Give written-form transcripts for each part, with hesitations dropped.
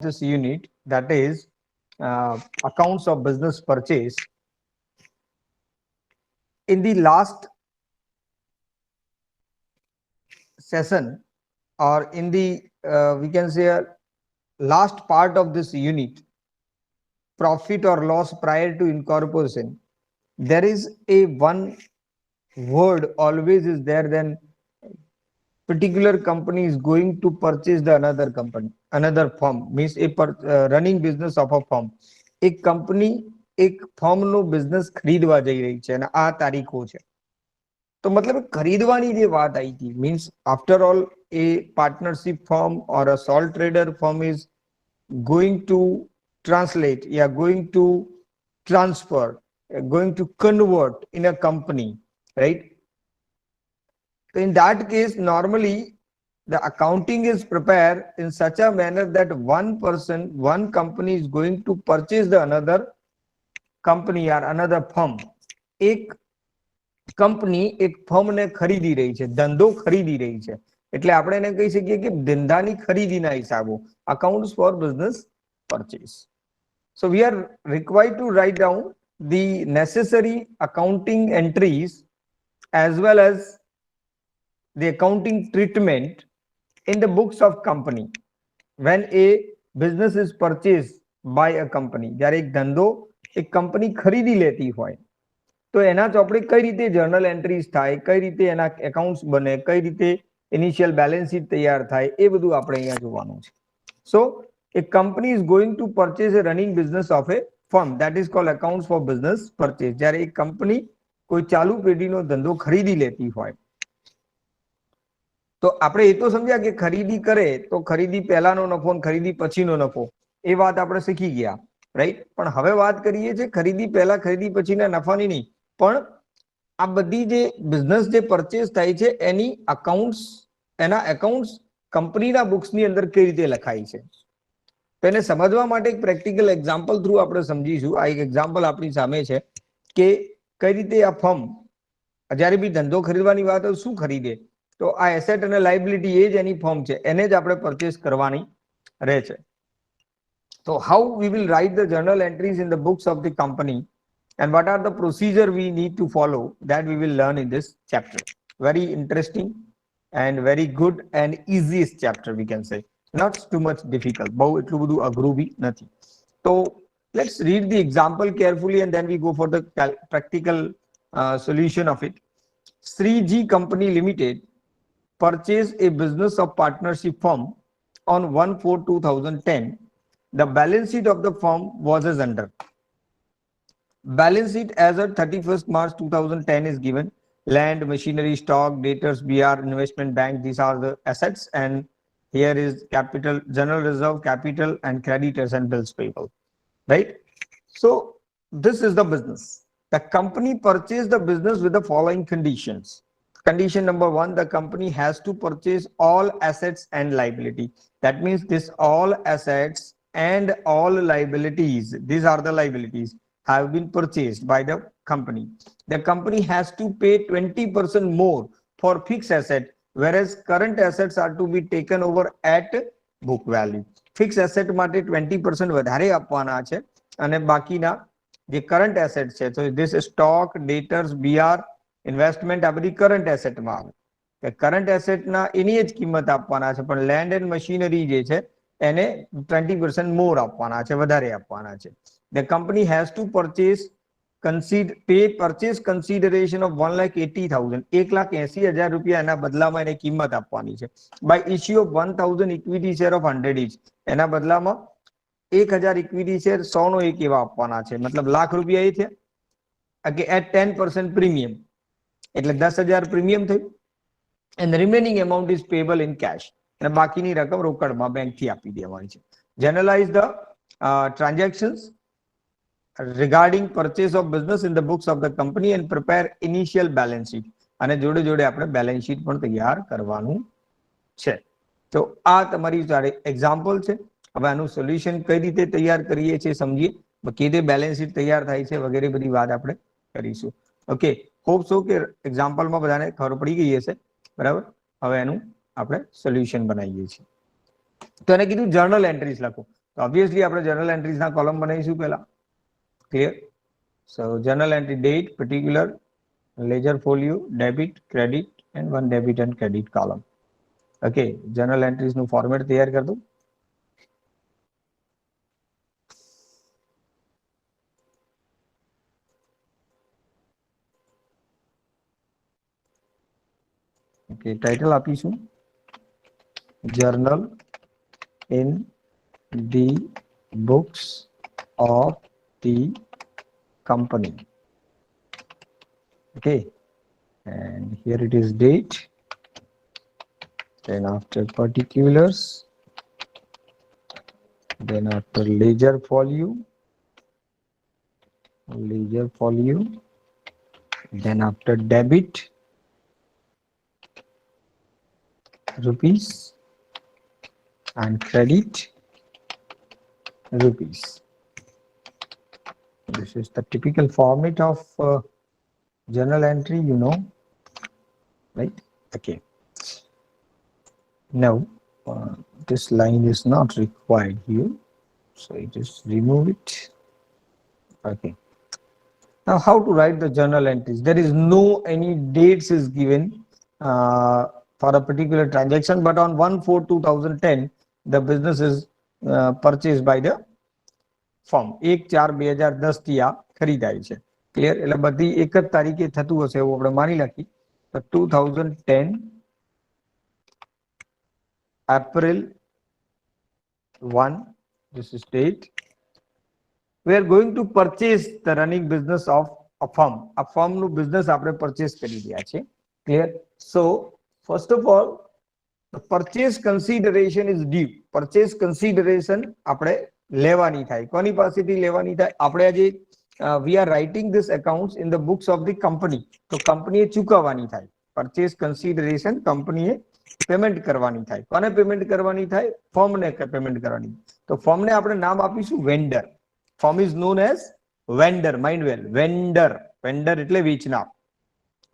this unit, that is accounts of business purchase. In the last session, or in the we can say last part of this unit, profit or loss prior to incorporation, there is a one word always is there, then particular company is going to purchase the another company, another firm, means a running business of a firm. એક company એક firm નો business ખરીદવા જઈ રહી છે અને આ તારીખો છે. તો મતલબ ખરીદવાની જે વાત આવી હતી, means after all a partnership firm or a sole trader firm is going to translate, yeah, going to transfer, going to convert in a company, right? So in that case, normally the accounting is prepared in such a manner that one person, one company is going to purchase the another company or another firm. એક company એક firm ને ખરીદી રહી છે, ધંધો ખરીદી રહી છે, એટલે આપણે એને કહી શકીએ કે ધંધાની ખરીદીના હિસાબો, accounts for business purchase. So we are required to write down the necessary accounting entries as well as the accounting treatment in the books of company when a business is purchased by a company. જ્યારે એક ધંધો એક company ખરીદી લેતી હોય તો એના ચોપડે કઈ રીતે જર્નલ એન્ટ્રીઝ થાય, કઈ રીતે એના એકાઉન્ટ્સ બને, કઈ રીતે ઇનિશિયલ બેલેન્સ શીટ તૈયાર થાય, એ બધું આપણે અહીંયા જોવાનું છે. સો a company is going to purchase a running business of a firm, that is called accounts for business purchase. જ્યારે એક કંપની કોઈ ચાલુ પેઢીનો ધંધો ખરીદી લેતી હોય તો આપણે એ તો સમજ્યા કે ખરીદી કરે તો ખરીદી પહેલાનો નફો અને ખરીદી પછીનો નફો, એ વાત આપણે શીખી ગયા, રાઈટ? પણ હવે વાત કરીએ છે ખરીદી પહેલા ખરીદી પછીના નફાની નહીં, પણ આ બધી જે બિઝનેસ જે પરચેસ થાય છે એની અકાઉન્ટ્સ, એના એકાઉન્ટ્સ કંપનીના બુક્સની અંદર કઈ રીતે લખાય છે. તો એને સમજવા માટે એક પ્રેક્ટિકલ એક્ઝામ્પલ થ્રુ આપણે સમજીશું. આ એક એક્ઝામ્પલ આપણી સામે છે કે કઈ રીતે આ ફર્મ જ્યારે બી ધંધો ખરીદવાની વાત હોય શું ખરીદે, તો આ એસેટ અને લાયબિલિટી એ જ એની ફર્મ છે, એને જ આપણે પરચેસ કરવાની રહે છે. So how we will write the journal entries in the books of the company and what are the procedure we need to follow, that we will learn in this chapter. Very interesting and very good and easiest chapter, we can say, not too much difficult, બહુ એટલું બધું અઘરું બી નથી. So let's read the example carefully and then we go for the practical solution of it. Sri Company Limited purchased a business of partnership firm on 1/4/2010. The balance sheet of the firm was as under. Balance sheet as of 31st March 2010 is given. Land, machinery, stock, debtors, BR, investment bank, these are the assets, and here is capital, general reserve, capital, and creditors and bills payable, right? So this is the business. The company purchased the business with the following conditions. Condition number 1, the company has to purchase all assets and liability. That means this all assets and all liabilities, these are the liabilities, have been purchased by the company. The company has to pay 20% more for fixed asset, whereas current assets are to be taken over at book value. Fixed asset માટે 20% વધારે આપવાના છે અને બાકીના જે current asset છે, so this stock, debtors, BR, investment આ બધી કરંટ એસેટમાં આવે. કરંટ એસેટના એની જ કિંમત આપવાના છે, પણ લેન્ડ એન્ડ મશીનરી જે છે એને 20% મોર આપવાના છે, વધારે આપવાના છે. The company has to purchase purchase consideration of 1,80,000, 1,80,000 રૂપિયા એના બદલામાં એને કિંમત આપવાની છે. By issue of 1,000 equity share of 100 each, એના બદલામાં 1,000 equity share 100 નો એક એવા આપવાના છે, મતલબ લાખ રૂપિયા એ થયા. at 10% premium, એટલે 10,000 પ્રીમિયમ થયું, and the remaining amount is payable in cash, અને બાકીની રકમ રોકડમાં બેંકથી આપી દેવાની છે. Generalize the transactions regarding purchase of business in the books of the company and prepare initial balance sheet, અને જોડે જોડે આપણે બેલેન્સ શીટ પણ તૈયાર કરવાનું છે. તો આ તમારી એક્ઝામ્પલ છે. હવે આનું સોલ્યુશન કઈ રીતે તૈયાર કરીએ છીએ સમજીએ, કેવી બેલેન્સ શીટ તૈયાર થાય છે વગેરે બધી વાત આપણે કરીશું. ઓકે, હોપ સો કે એક્ઝામ્પલમાં બધાને ખબર પડી ગઈ હશે, બરાબર? હવે એનું આપણે સોલ્યુશન બનાવીએ છીએ. તો એને કીધું જર્નલ એન્ટ્રીઝ લખો. તો તો ઓબ્વિયસલી આપણે જનરલ એન્ટ્રીઝના કોલમ બનાવીશું પહેલા. Clear? So general entry date, particular, ledger folio, debit, credit and one debit and credit column. Okay, general એન્ટ્રીઝનું ફોર્મેટ તૈયાર કરી દઉં. ઓકે, ટાઇટલ આપીશું journal in the books of the company. Okay, and here it is date, then after particulars, then after ledger folio, then after debit, rupees, and credit, rupees. This is the typical format of journal entry, you know, right? Okay. Now, this line is not required here, so I just remove it. Okay. Now, how to write the journal entries? There is no any dates is given for a particular transaction, but on 1/4/2010, the business is purchased by the firm. 1/4/2010 થી આ ખરીદાય છે. Clear? એટલે બધી એક જ તારીખે થતું હશે એવું આપણે માની નાખી. તો 2010 April 1, this is date. We are going to purchase the running business of a firm. A firm નું business આપણે purchase કરી રહ્યા છે. Clear? So, first of all, the purchase consideration is due. Purchase consideration આપણે લેવાની થાય. કોની પાસેથી લેવાની થાય? આપણે આજે we are writing this accounts in the books of the company. તો કંપનીએ ચૂકવવાની થાય. Purchase consideration કંપનીએ પેમેન્ટ કરવાની થાય. કોને પેમેન્ટ કરવાની થાય? ફર્મને પેમેન્ટ કરવાની. તો ફર્મને આપણે નામ આપીશું vendor. Firm is known as vendor. Mind well, vendor. Vendor એટલે વેચનાર.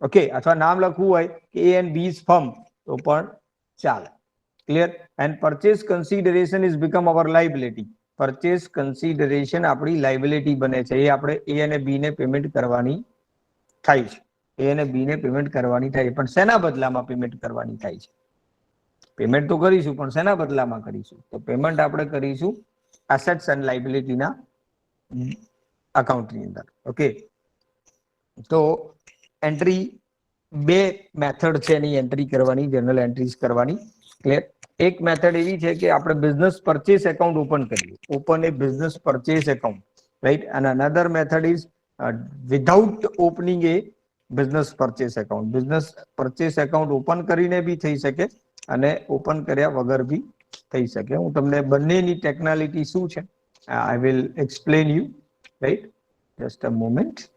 ઓકે, અથવા નામ લખવું હોય કે A and B's firm તો પણ ચાલે. Clear? And purchase consideration is become our liability. Purchase consideration આપણી લાયબિલિટી બને છે. એ આપણે A અને B ને પેમેન્ટ કરવાની થાય છે. A અને B ને પેમેન્ટ કરવાની થાય છે. પણ શેના બદલામાં પેમેન્ટ કરવાની થાય છે? પેમેન્ટ તો કરીશું, પણ શેના બદલામાં કરીશું? તો પેમેન્ટ આપણે કરીશું એસેટ્સ એન્ડ લાયબિલિટીના અકાઉન્ટની અંદર. ઓકે, તો એન્ટ્રી બે મેથડ છે એની એન્ટ્રી કરવાની, જનરલ એન્ટ્રીઝ કરવાની. ક્લિયર? એક મેથડ એવી છે કે આપણે બિઝનેસ પરચેસ એકાઉન્ટ ઓપન કરીએ. ઓપન એ બિઝનેસ પરચેસ એકાઉન્ટ, રાઈટ? અને another method is without opening A business purchase account. Business purchase account open કરીને બી થઈ શકે અને ઓપન કર્યા વગર બી થઈ શકે. હું તમને બંનેની ટેકનોલોજી શું છે I will explain you, right? Just a moment.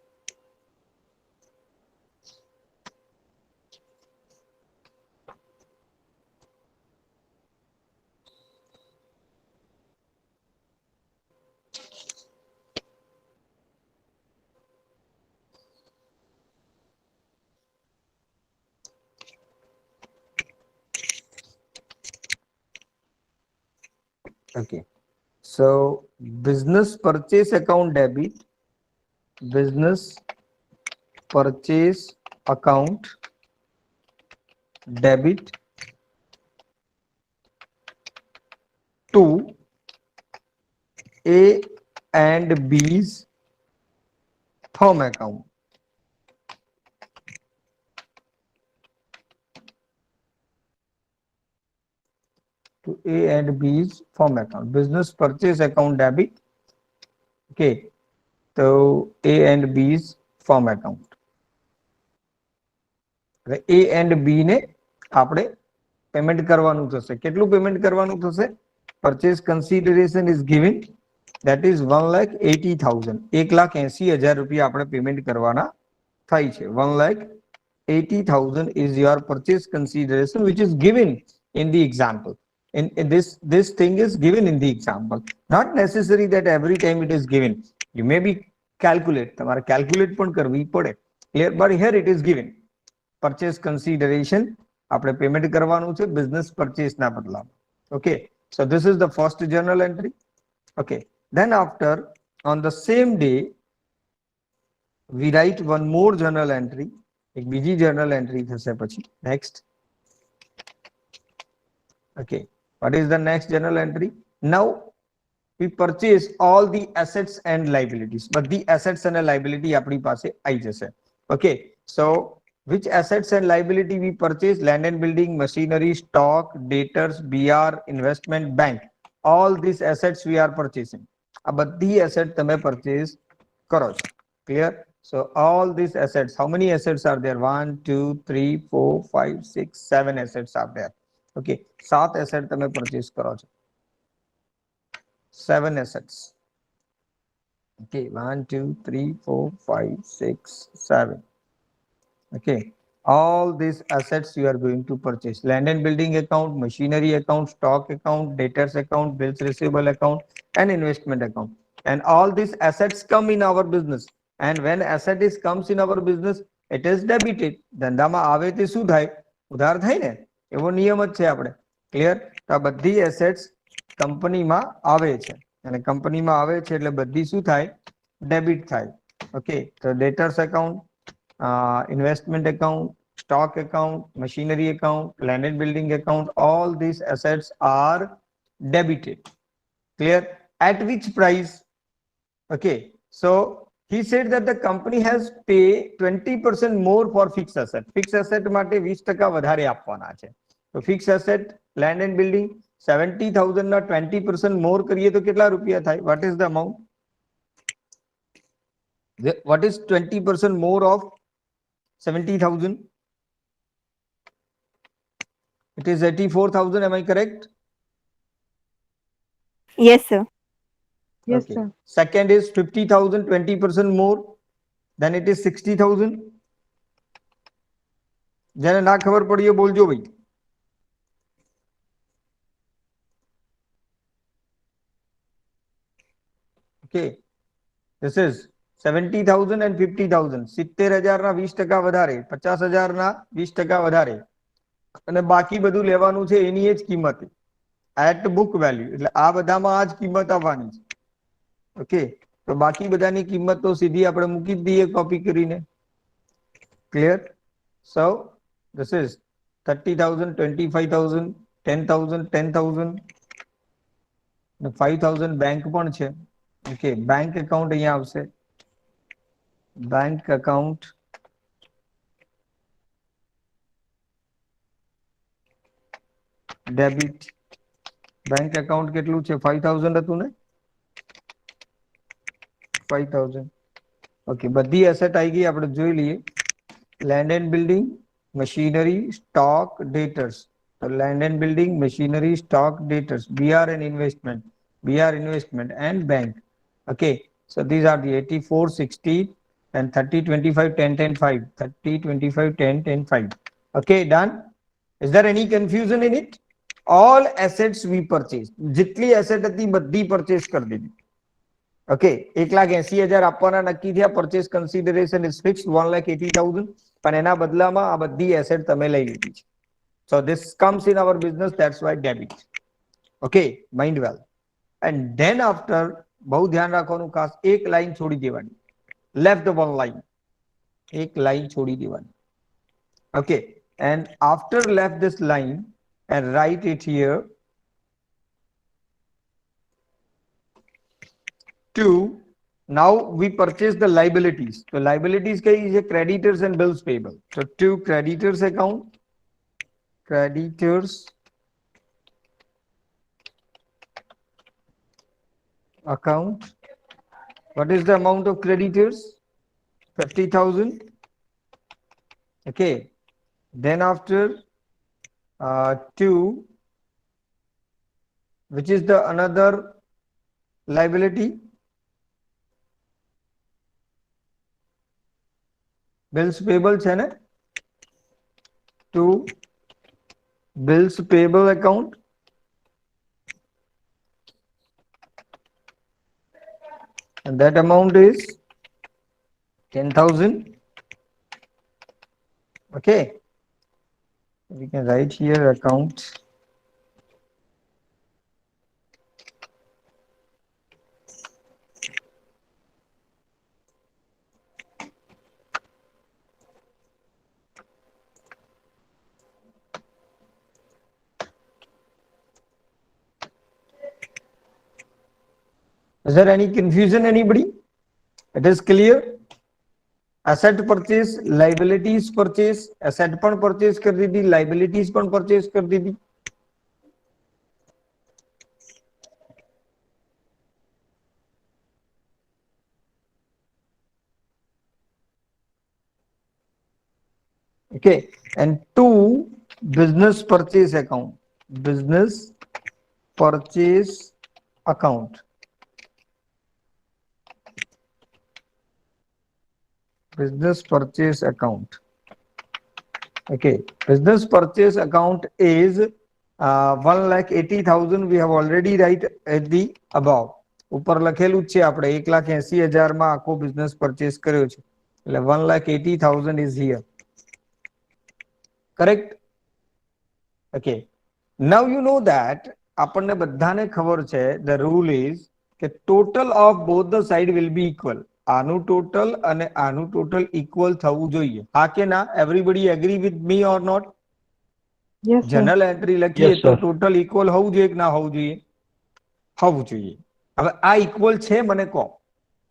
Okay. So, business purchase account debit, business purchase account debit to A and B's firm account. To A and B's firm account. Business purchase account debit. Okay. So A and B's firm account. A and B ને આપણે payment કરવાનું થશે. કેટલું payment કરવાનું થશે? Purchase consideration is given, that is 1,80,000. 1,80,000 રૂપિયા આપણે payment કરવાના થાય છે. 1,80,000 is your purchase consideration which is given in the example. In this thing is given in the example. Not necessary that every time it is given. You may be calculate. તમારે calculate પણ કરવી પડે. Clear? But here it is given. Purchase consideration આપણે payment કરવાનું છે business purchase ના બદલામાં. Okay. So this is the first journal entry. Okay. Then after, on the same day, we write one more journal entry. એક બીજી journal entry થશે પછી. Next. Okay. What is the next journal entry? Now we purchase all the assets and liabilities. But the assets and liability આપણી પાસે આવી જશે. Okay. So which assets and liability we purchase? Land and building, machinery, stock, debtors, BR, investment, bank. All these assets we are purchasing. આ બધી asset તમે purchase કરો છો. Clear? So all these assets, how many assets are there? 1, 2, 3, 4, 5, 6, 7 assets are there. Okay. 7 assets તમે purchase કરો છો. 7 assets. Okay, 1, 2, 3, 4, 5, 6, 7. Okay, all these assets you are going to purchase. Land and building account, machinery account, stock account, debtors account, bills receivable account, and investment account. And all these assets come in our business. And when asset is comes in our business, it is debited. ધંધામાં આવે તે શું થાય? ઉધાર થાય ને? એવો નિયમ જ છે આપણે. ક્લિયર? તો આ બધી assets કંપનીમાં આવે છે. અને કંપનીમાં આવે છે એટલે બધી શું થાય? ડેબિટ થાય. ઓકે, તો ડેટર્સ account, investment account, stock account, machinery account, land and building account, all these assets are debited. Clear? At which price? Okay, so he said that the company has pay 20% more for fixed asset. Fixed asset માટે 20% વધારે આપવાના છે. તો fixed asset, land and building 70,000 ના 20% more કરીએ તો કેટલા રૂપિયા થાય? What is the amount? What is 20% more of 70,000? It is 84,000. Am I correct? Yes, sir. Yes, Okay. sir. Second is 50,000, 20% more. Then it is 60,000. જેને ના ખબર પડી એ બોલજો ભાઈ. Okay. This is 70,000 and 50,000. 70,000 ના 20% વધારે, 50,000 ના 20% વધારે. અને બાકી બધું લેવાનું છે એની એ જ કિંમત. At book value. એટલે આ બધામાં આ જ કિંમત આવવાની છે. ઓકે, તો બાકી બધાની કિંમત તો સીધી આપણે મૂકી જ દઈએ કોપી કરીને. Clear? So this is 30,000, 25,000, 10,000, 10,000, 5,000 bank પણ છે. ઓકે, બેંક એકાઉન્ટ અહીંયા આવશે. Bank account debit. Bank account કેટલું છે? 5,000 હતું ને? 5,000. ઓકે, બધી એસેટ આવી ગઈ. આપણે જોઈ લઈએ. Land and building, machinery, stock, ડેટર્સ. So land and building, machinery, stock, debtors, BR and investment, BR investment and bank. Okay, so these are the 84, 60 and 30, 25, 10, 10, 5. 30, 25, 10, 10, 5. Okay, done. Is there any confusion in it? All assets we purchase. जितनी asset હતી બધી purchase कर દીધી. Okay, 1,80,000 આપવાના નક્કી થયા. Purchase consideration is fixed 1,80,000. પણ એના બદલામાં આ બધી asset તમે લઈ લીધી છે. So this comes in our business, that's why debit. Okay, mind well. And then after, બહુ ધ્યાન રાખવાનું ખાસ, એક લાઈન છોડી દેવાની. Left the one line. એક લાઈન છોડી દેવાની. Okay, and after left this line and write it here. 2. Now we purchase the liabilities. So liabilities kya is creditors and bills payable. So 2 creditors account. Creditors account. What is the amount of creditors? 50,000. Okay. Then after 2, which is the another liability? Bills payable છે ને? 2 bills payable account. And that amount is 10,000. Okay, we can write here account Is there any confusion, anybody? It is clear. Asset purchase, liabilities purchase, asset पण purchase कर दी थी, liabilities पण purchase कर दी थी. Okay, and two, business purchase account. Business purchase account. Business purchase account. Okay, business purchase account is 1,80,000. We have already write at the above. ઉપર લખેલું છે આપણે 1,80,000 માં આખો બિઝનેસ પરચેસ કર્યો છે એટલે 1,80,000 is here. Correct? Okay. Now you know that આપણને બધાને ખબર છે the rule is કે total of both the side will be equal. આનું total અને આનું total equal થવું જોઈએ. હા કે ના? Everybody agree with me or not? Yes, sir. General entry લખીએ Yes, તો sir. ટોટલ ઇક્વલ હોવું જોઈએ કે ના હોવું જોઈએ? હોવું જોઈએ. હવે આ ઇક્વલ છે મને કહો.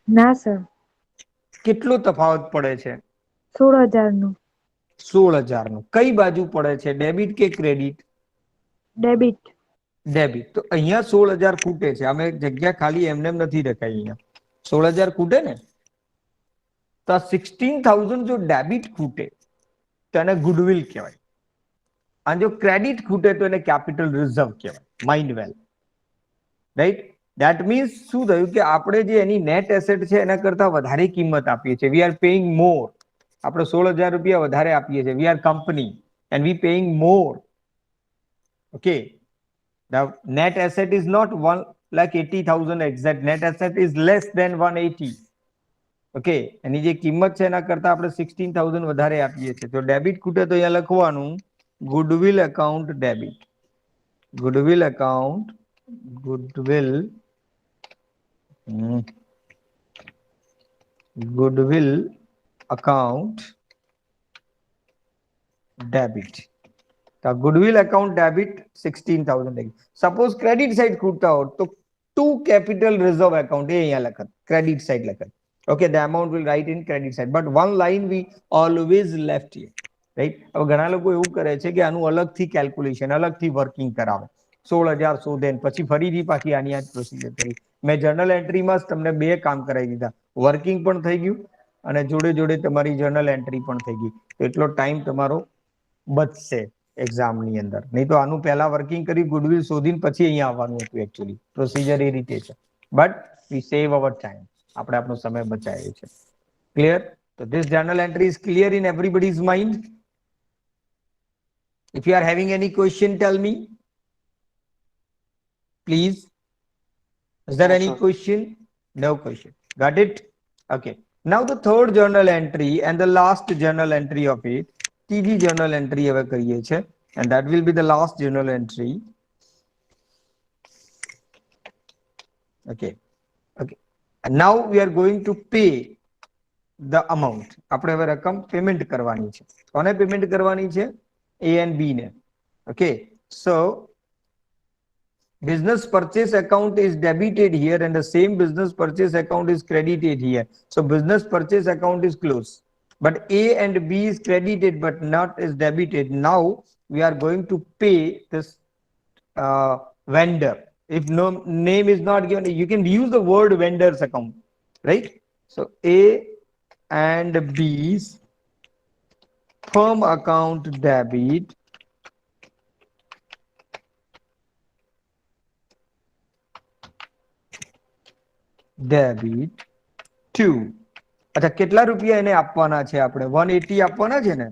ના સર. કેટલો તફાવત પડે છે? 16,000 નું. 16,000 નું. કઈ બાજુ પડે છે, ડેબિટ કે ક્રેડિટ? ડેબિટ. ડેબિટ. તો અહીંયા 16,000 ખૂટે છે. અમે જગ્યા ખાલી એમને નથી રખાઈ. અહીંયા 16,000 ખૂટે ને, તો આ 16,000 જો ડેબિટ ખૂટે તો એને ગુડવિલ કહેવાય. અને જો ક્રેડિટ ખૂટે તો એને કેપિટલ રિઝર્વ કહેવાય, mind well. Right? That means શું થયું કે આપણે જે એની નેટ એસેટ છે એના કરતા વધારે કિંમત આપીએ છીએ. વી આર પેઇંગ મોર. આપણે 16,000 રૂપિયા વધારે આપીએ છીએ. We are company and we paying more. Okay, the net asset is not 1,80,000 exact. Net asset is less than 180. Okay, એની જે કિંમત છે એના કરતા આપણે 16,000 વધારે આપીએ છીએ. તો ડેબિટ ખૂટે તો અહીંયા લખવાનું goodwill account debit. Goodwill account, goodwill goodwill account debit. તો goodwill account debit 16,000. Suppose credit side ખૂટતા હોત તો ટુ કેપિટલ રિઝર્વ એકાઉન્ટ એ અહીંયા લખત, ક્રેડિટ સાઇડ લખત. Okay, the amount will write in credit side, but one line we always left here, right? હવે ઘણા લોકો એવું કરે છે કે આનું અલગથી કેલ્ક્યુલેશન, અલગથી વર્કિંગ કરાવે. 16,000 શોધે પછી ફરીથી પાછી આની આ પ્રોસિજર કરી. મેં જર્નલ એન્ટ્રીમાં જ તમને બે કામ કરાવી દીધા, વર્કિંગ પણ થઈ ગયું અને જોડે જોડે તમારી જર્નલ એન્ટ્રી પણ થઈ ગઈ. તો એટલો ટાઈમ તમારો બચશે એક્ઝામની અંદર. નહીં તો આનું પહેલા વર્કિંગ કરી ગુડવિલ શોધીને પછી અહીંયા આવવાનું હતું. એકચ્યુઅલી પ્રોસિજર એ રીતે છે, but we save hour time. આપણે આપણો સમય બચાવ્યો છે. ક્લિયર? તો this journal entry is clear in everybody's mind. If you are having any question, tell me, please. Is there any question? No question. Got it? Okay. Now the third journal entry and the last journal entry of it. ત્રીજી journal entry હવે કરીએ છે, and that will be the last journal entry. Okay. Okay. And now we are going to pay the amount. આપણે હવે રકમ payment કરવાની છે. કોને પેમેન્ટ કરવાની છે? A and B ને. Okay. So business purchase account is debited here and the same business purchase account is credited here. So business purchase account is closed, but A and B is credited but not is debited. Now we are going to pay this vendor. If no name is not given, you can use the word vendor's account, right? So A and B's firm account debit debit to. અચ્છા, કેટલા રૂપિયા એને આપવાના છે? આપણે 180 આપવાના છે ને.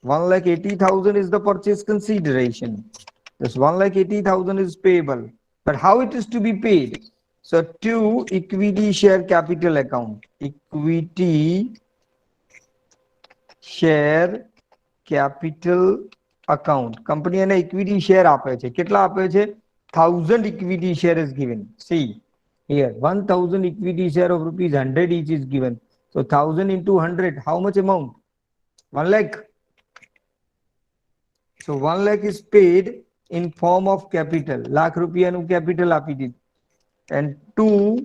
1,80,000 is the purchase consideration. This 1,80,000 is payable, but how it is to be paid? So to equity share capital account. Equity share capital account. Company એને equity share આપે છે. કેટલા આપે છે? 1,000 equity share is given. See here, 1,000 equity share of rupees 100 each is given. So 1,000 into 100, how much amount? 1 lakh. So 1 lakh is paid in form of capital. Lakh રૂપિયાનું capital આપી દીધું. and 2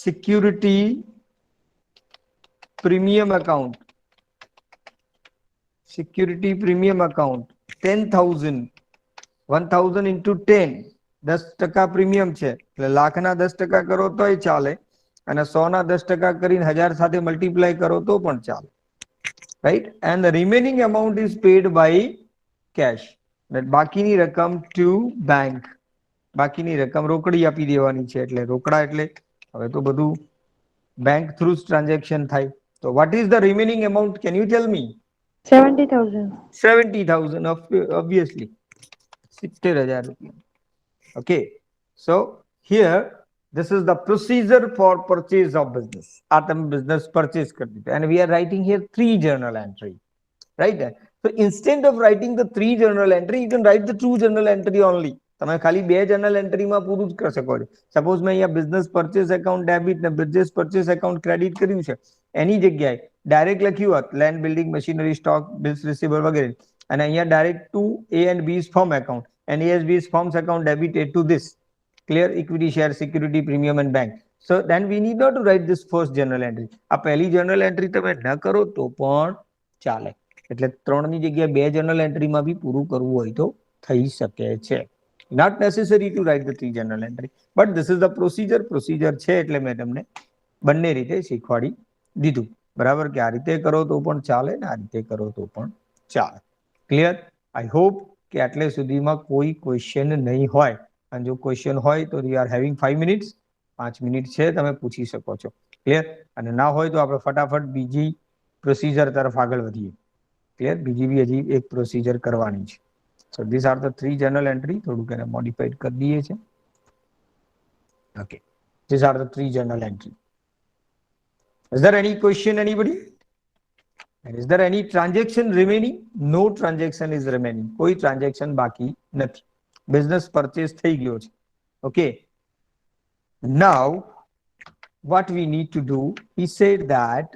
security premium account. Security premium account 10,000, 1,000 into 10, 10% premium છે એટલે લાખના 10% કરો તોય ચાલે અને 100ના 10% કરીને 1000 સાથે મલ્ટીપ્લાય કરો તો પણ ચાલે, right? And the remaining amount is paid by cash. બાકીની રકમ to bank, બાકીની રકમ રોકડી આપી દેવાની છે એટલે રોકડા એટલે હવે તો બધું bank through transaction થાય. So what is the remaining amount? Can you tell me? 70,000. 70,000, obviously 70,000 rupees. Okay, so here this is the procedure for purchase of business. Atom business purchase kar dita, and we are writing here 3 journal entry, right? So instead of writing the 3 journal entry, you can write the 2 journal entry only. તમે ખાલી 2 journal entry માં પૂરું જ કરી શકો છો. Suppose મેં અહીંયા business purchase account debit ને business purchase account credit કર્યું છે, એની જગ્યાએ ડાયરેક્ટ લખ્યું હોત land building machinery stock bills receivable વગેરે, અને અહીંયા direct to A and B's firm account and A and B's firms account debited to this. Clear? Equity share, security premium and bank. So then we need not to write this first journal entry. આ પહેલી journal entry તમે ન કરો તો પણ ચાલે. એટલે 3 ની જગ્યાએ 2 journal entry માં બી પૂરું કરવું હોય તો થઈ શકે છે. Not necessary to write the 3 journal entry, but this is the procedure. Procedure છે એટલે મેં તમને બંને રીતે શીખવાડી દીધું. બરાબર કે આ રીતે કરો તો પણ ચાલે ને આ રીતે કરો તો પણ ચાલે. ક્લિયર? આઈ હોપ કે આટલે સુધીમાં કોઈ ક્વેશ્ચન નહીં હોય, અને જો ક્વેશ્ચન હોય તો you are having 5 minutes, 5 minute છે તમે પૂછી શકો છો. ક્લિયર? અને ના હોય તો આપણે ફટાફટ બીજી પ્રોસિજર તરફ આગળ વધીએ. ક્લિયર? બીજી બી હજી એક પ્રોસિજર કરવાની છે. So these are the 3 journal entry. થોડુંક એને મોડિફાઈડ કરી દઈએ છે. Okay, these are the 3 journal entry. Is there any question, anybody? And is there any transaction remaining? No transaction is remaining. કોઈ transaction બાકી નથી. Business purchase થઈ ગયો છે. Okay. Now, what we need to do, he said that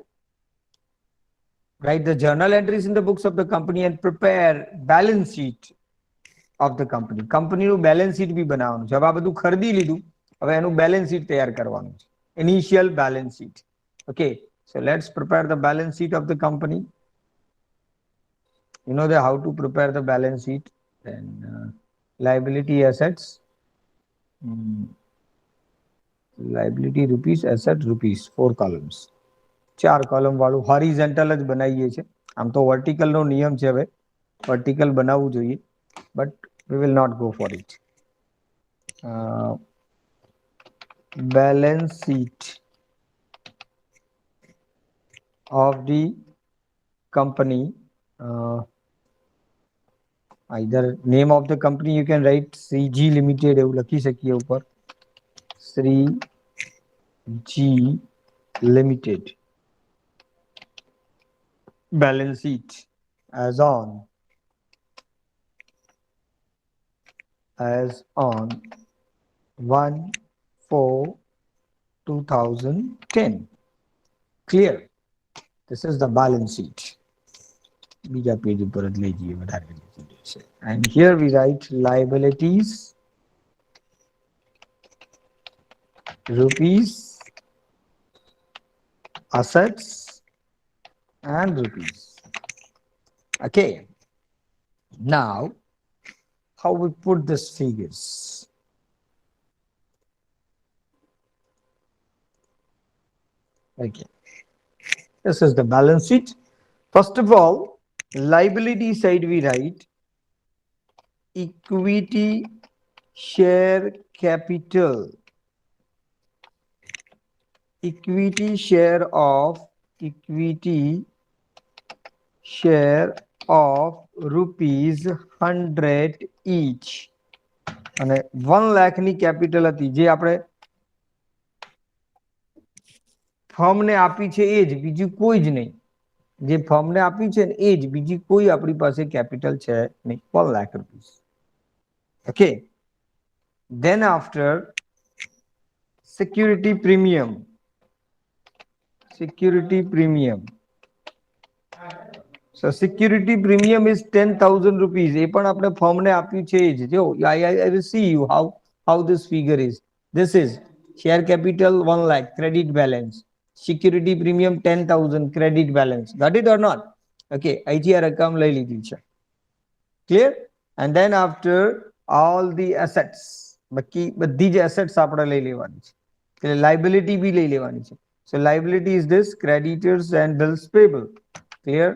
write the journal entries in the books of the company and prepare balance sheet of the company. Company નું balance sheet બી બનાવવાનું છે. હવે આ બધું ખરીદી લીધું, હવે એનું balance sheet તૈયાર કરવાનું છે. Initial balance sheet. Okay, so let's prepare the balance sheet of the company. You know how to prepare the balance sheet. Then liability, assets, liability rupees, asset rupees, 4 columns. 4 column વાળું horizontal જ બનાવીએ છે. આમ તો vertical નો નિયમ છે, હવે vertical બનાવવું જોઈએ, but we will not go for it. Balance sheet of the company. Either name of the company you can write CG Limited એવું લખી શકીએ ઉપર, CG Limited. Balance sheet as on 1/4/2010. Clear? This is the balance sheet. બીજા page ઉપર જ લઈ જઈએ વધારે. And here we write liabilities rupees, assets and rupees. Okay, now how we put these figures? Okay, this is the balance sheet. First of all, liability side we write equity share capital, equity share of rupees 100 each, અને 1 લાખ ની capital હતી જે આપણે firm ને આપી છે એ જ, બીજું કોઈ જ નહીં. જે ફર્મ ને આપી છે ને એ જ, બીજી કોઈ આપણી પાસે કેપિટલ છે નહીં. 1 લાખ રૂપિયા. Okay, then after security premium, so security premium is 10,000 rupees. એ પણ આપણે ફર્મ ને આપ્યું છે જ. જો I will see you how this figure is. This is share capital 1 lakh, credit balance. Security premium 10,000, credit balance. Got it or not? Okay, અહીંથી આ રકમ લઈ લીધી છે. Clear? And then after all the assets, બાકી બધી જ assets આપણે લઈ લેવાની છે. એટલે liability બી લઈ લેવાની છે. So liability is this, creditors and bills payable. Clear?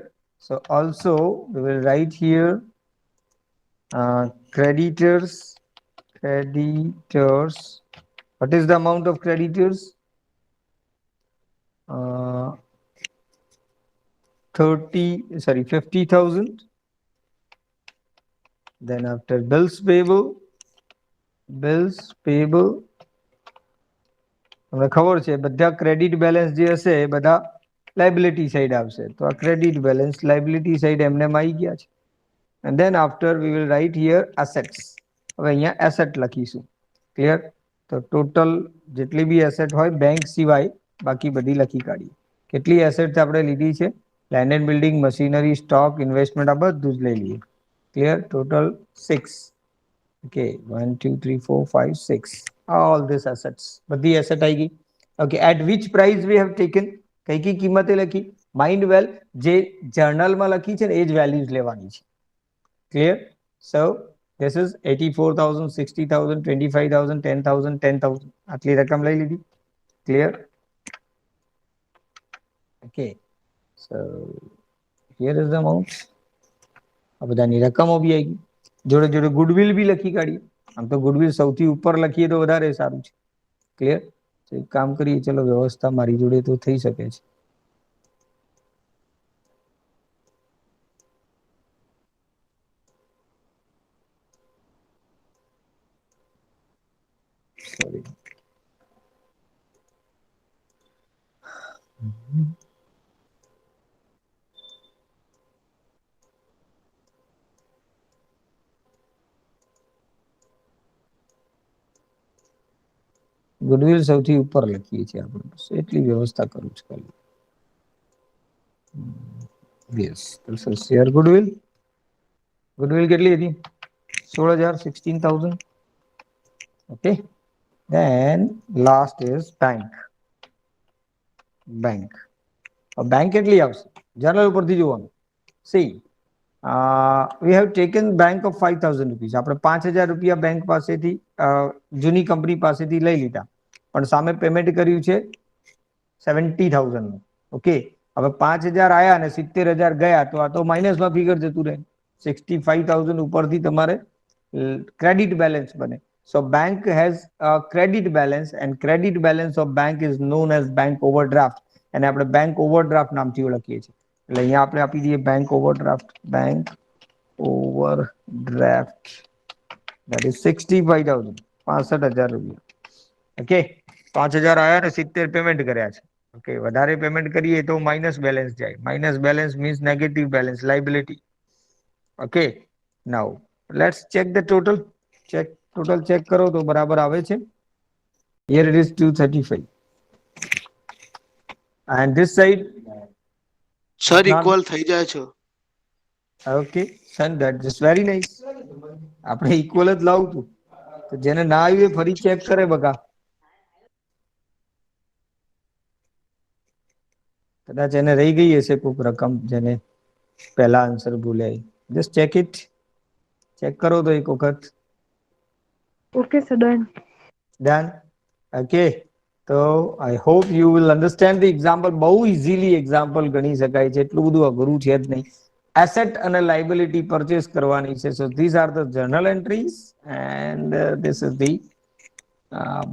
So also we will write here creditors. What is the amount of creditors? 50,000. Then after bills payable, તમને ખબર છે બધા ક્રેડિટ બેલેન્સ જે હશે એ બધા લાયબિલિટી સાઈડ આવશે, તો આ ક્રેડિટ બેલેન્સ લાયબિલિટી સાઈડ એમને આવી ગયા છે. And then after we will write here assets. હવે અહીંયા એસેટ લખીશું. ક્લિયર? તો ટોટલ જેટલી બી એસેટ હોય બેંક સિવાય બાકી બધી લખી કાઢીએ. કેટલી એસેટ આપણે લીધી છે? Land and building, machinery, stock, investment, આ બધું જ લઈ લઈએ. Clear? Total 6. Okay, 1 2 3 4 5 6, all these assets, બધી એસેટ આવી ગઈ. Okay, at which price we have taken? કઈ કઈ કિંમતે લખી? માઇન્ડ વેલ જે જર્નલમાં લખી છે ને એ જ વેલ્યુઝ લેવાની છે. ક્લિયર? So this is 84,000, 60,000, 25,000, 10,000, 10,000, આટલી રકમ લઈ લીધી. Clear? Okay, so here is the amount. આ બધાની રકમો બી આવી ગઈ. જોડે જોડે ગુડવિલ બી લખી કાઢીએ. આમ તો ગુડવિલ સૌથી ઉપર લખીએ તો વધારે સારું છે. ક્લિયર? એક કામ કરીએ, ચલો વ્યવસ્થા મારી જોડે તો થઈ શકે છે. સોરી. ગુડવિલ સૌથી ઉપર લખીએ છીએ આપણે, બસ એટલી વ્યવસ્થા કરું છું ખાલી. યસ, શેર ગુડવિલ કેટલી હતી? 16,000, 16,000. Okay, then last is bank. Bank કેટલી આવશે? જર્નલ ઉપરથી જોવાનું. C we have taken bank of 5,000 rupees. આપણે 5,000 રૂપિયા બેંક પાસેથી જૂની કંપની પાસેથી લઈ લીધા, પણ સામે પેમેન્ટ કર્યું છે 70,000 નું. ઓકે, હવે 5,000 આયા અને 70,000 ગયા, તો આ તો માઇનસમાં ફિગર જતું રહે. 65,000 ઉપરથી તમારે ક્રેડિટ બેલેન્સ બને. So bank has a credit balance, and credit balance of bank is known as bank overdraft. અને આપણે બેંક ઓવરડ્રાફ્ટ નામથી ઓળખીએ છીએ. એટલે અહીંયા આપણે આપી દઈએ બેંક ઓવરડ્રાફ્ટ. that is 65,000, 65,000 રૂપિયા. ઓકે, 5,000 આયા ને 70 પેમેન્ટ કર્યા છે. ઓકે, વધારે પેમેન્ટ કરીએ તો માઇનસ બેલેન્સ જાય. Minus balance means negative balance, liability. Okay, now let's check the total. Total check કરો તો બરાબર આવે છે. Here it is 235. And this side, sir equal થઈ જાય છે. okay son, that is very nice. આપણે ઇક્વલ જ લાવું તું, તો જેને ના આવ્યું એ ફરી ચેક કરે બકા. કદાચ એને રહી ગઈ હશે કોઈક રકમ જેને પહેલા આન્સર ભૂલે. જસ્ટ ચેક ઇટ, ચેક કરો તો એક વખત. Okay, sir, done. Done. Okay, તો I hope you will understand the example. બહુ ઇઝીલી એક્ઝામ્પલ ગણી શકાય છે, એટલું બધું અઘરું છે જ નહીં. એસેટ અને લાયબિલિટી પરચેસ કરવાની છે. So this are the journal entries and this is the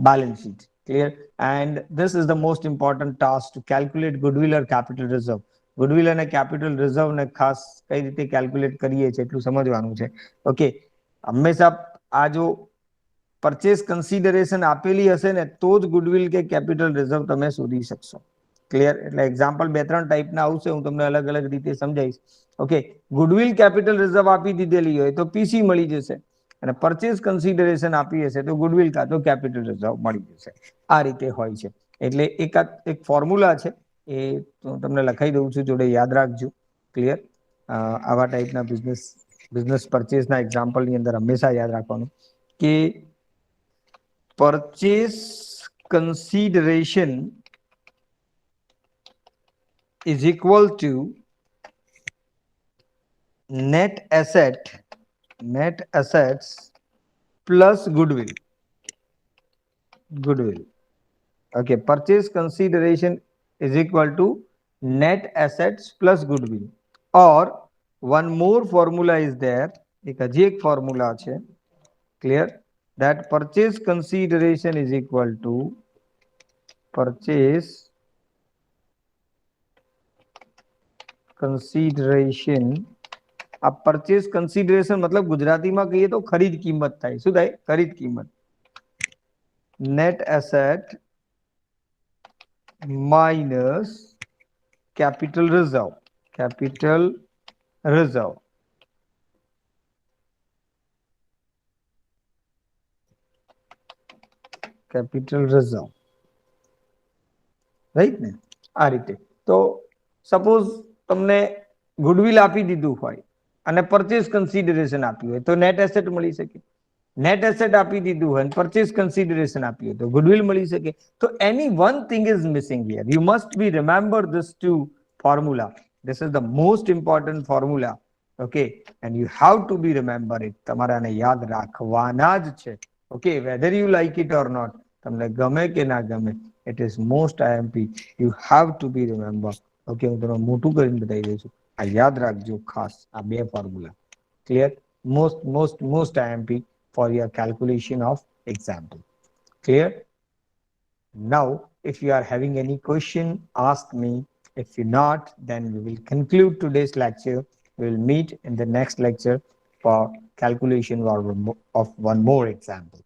balance sheet. Clear? And this is the most important task, to calculate goodwill or capital reserve. Goodwill અને capital reserve ને ખાસ કઈ રીતે calculate કરીએ છીએ એટલું સમજવાનું છે. ઓકે, હંમેશા આ જો પરચેસ કન્સિડરેશન આપેલી હશે ને તો જ ગુડવિલ કે કેપિટલ રિઝર્વ તમે શોધી શકશો. ક્લિયર? એટલે એક્ઝામ્પલ 2-3 ટાઈપના આવશે, હું તમને અલગ અલગ રીતે સમજાવીશ. ઓકે, ગુડવિલ કેપિટલ રિઝર્વ આપી દીધેલી હોય તો પીસી મળી જશે, અને પરચેસ કન્સિડરેશન આપી હશે તો ગુડવિલ કાં તો કેપિટલ રિઝર્વ મળી જશે. આ રીતે હોય છે. એટલે એક ફોર્મ્યુલા છે, એ હું તમને લખાઈ દઉં છું, જોડે યાદ રાખજો. ક્લિયર? આવા ટાઈપના બિઝનેસ પરચેસના એક્ઝામ્પલની અંદર હંમેશા યાદ રાખવાનું કે purchase consideration is equal to net assets plus goodwill. Okay, purchase consideration is equal to net assets plus goodwill. Or one more formula is there. एक हजी एक formula છે. Clear? That purchase consideration is equal to purchase consideration. આ purchase consideration मतलब ગુજરાતીમાં કહીએ તો ખરીદ કિંમત થાય. શું થાય? ખરીદ કિંમત. Net asset minus capital reserve. Capital reserve. Capital reserve. Right ને આ રીતે. તો સપોઝ તમને ગુડવિલ આપી દીધું હોય અને પરચેસ કન્સિડરેશન આપ્યું હોય તો નેટ એસેટ મળી શકે. નેટ એસેટ આપી દીધું હોય અને પરચેસ કન્સિડરેશન આપ્યું હોય તો ગુડવિલ મળી શકે. તો any one thing is missing here. You must be remember this two formula. This is the most important formula. Okay, and you have to be remember it. તમારે આને યાદ રાખવાના જ છે. Okay, whether you like it or not. તમને ગમે કે ના ગમે. It is most IMP. You have to be remember. Okay, હું તમને મોટું કરીને બતાવી દઉં છું. આ યાદ રાખજો ખાસ આ બે formula. Clear? Most IMP for your calculation of example. Clear? Now, if you are having any question, ask me. If you not, then we will conclude today's lecture. We will meet in the next lecture for calculation of one more example.